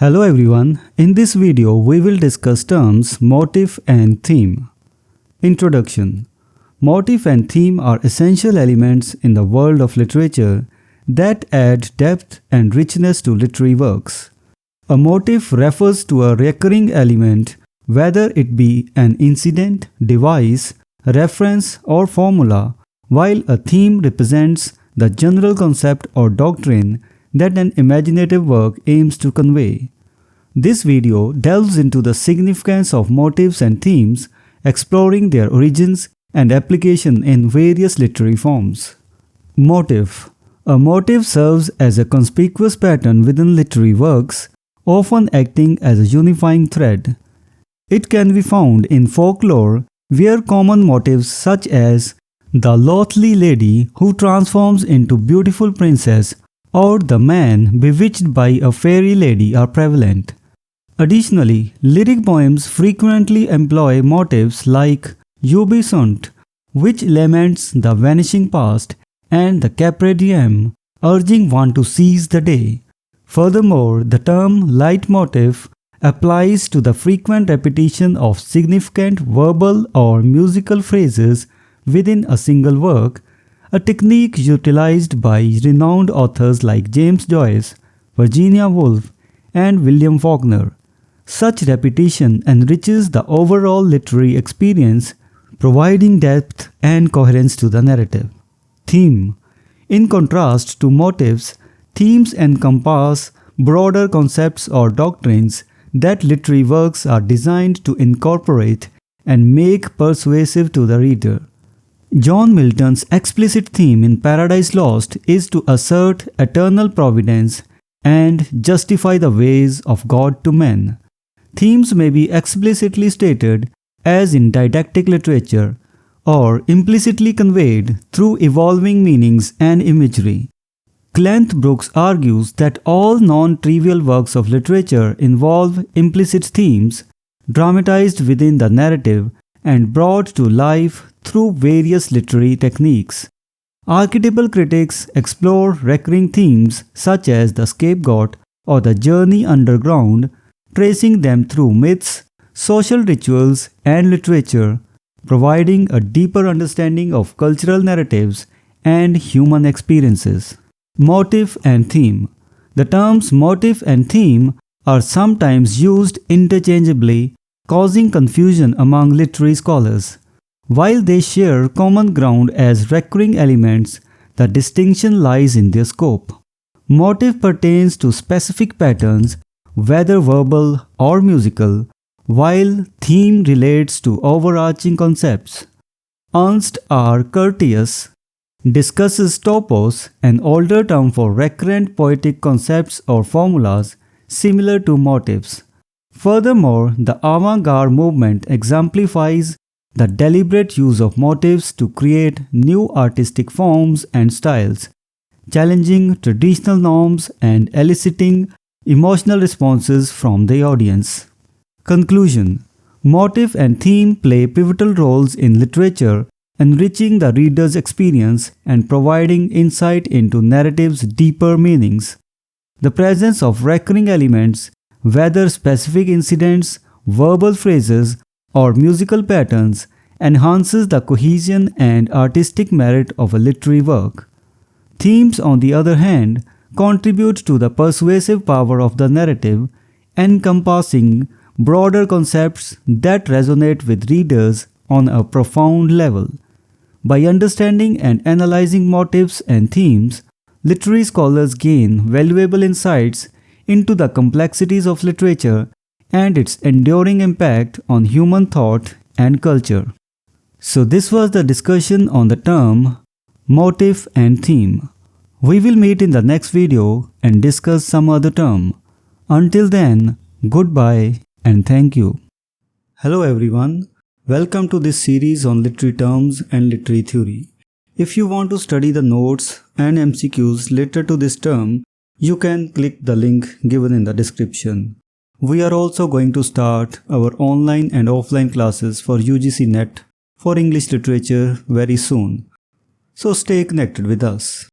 Hello everyone, in this video we will discuss terms motif and theme. Introduction. Motif and theme are essential elements in the world of literature that add depth and richness to literary works. A motif refers to a recurring element, whether it be an incident, device, reference or formula, while a theme represents the general concept or doctrine that an imaginative work aims to convey. This video delves into the significance of motifs and themes, exploring their origins and application in various literary forms. Motif. A motif serves as a conspicuous pattern within literary works, often acting as a unifying thread. It can be found in folklore, where common motifs such as the loathly lady who transforms into beautiful princess or the man bewitched by a fairy lady are prevalent. Additionally, lyric poems frequently employ motifs like "Ubi sunt," which laments the vanishing past, and the "Carpe diem," urging one to seize the day. Furthermore, the term leitmotif applies to the frequent repetition of significant verbal or musical phrases within a single work, a technique utilized by renowned authors like James Joyce, Virginia Woolf, and William Faulkner. Such repetition enriches the overall literary experience, providing depth and coherence to the narrative. Theme. In contrast to motifs, themes encompass broader concepts or doctrines that literary works are designed to incorporate and make persuasive to the reader. John Milton's explicit theme in Paradise Lost is to assert eternal providence and justify the ways of God to men. Themes may be explicitly stated, as in didactic literature, or implicitly conveyed through evolving meanings and imagery. Clenth Brooks argues that all non-trivial works of literature involve implicit themes, dramatized within the narrative and brought to life through various literary techniques. Archetypal critics explore recurring themes such as the scapegoat or the journey underground, tracing them through myths, social rituals, and literature, providing a deeper understanding of cultural narratives and human experiences. Motif and theme. The terms motif and theme are sometimes used interchangeably, causing confusion among literary scholars. While they share common ground as recurring elements, the distinction lies in their scope. Motif pertains to specific patterns, whether verbal or musical, while theme relates to overarching concepts. Ernst R. Curtius discusses topos, an older term for recurrent poetic concepts or formulas similar to motifs. Furthermore, the avant-garde movement exemplifies the deliberate use of motifs to create new artistic forms and styles, challenging traditional norms and eliciting emotional responses from the audience. Conclusion. Motif and theme play pivotal roles in literature, enriching the reader's experience and providing insight into narrative's deeper meanings. The presence of recurring elements, whether specific incidents, verbal phrases, or musical patterns, enhances the cohesion and artistic merit of a literary work. Themes, on the other hand, contribute to the persuasive power of the narrative, encompassing broader concepts that resonate with readers on a profound level. By understanding and analyzing motifs and themes, literary scholars gain valuable insights into the complexities of literature and its enduring impact on human thought and culture. So this was the discussion on the term motif and theme. We will meet in the next video and discuss some other term. Until then, goodbye and thank you. Hello everyone, welcome to this series on literary terms and literary theory. If you want to study the notes and MCQs related to this term, you can click the link given in the description. We are also going to start our online and offline classes for UGC NET for English literature very soon. So stay connected with us.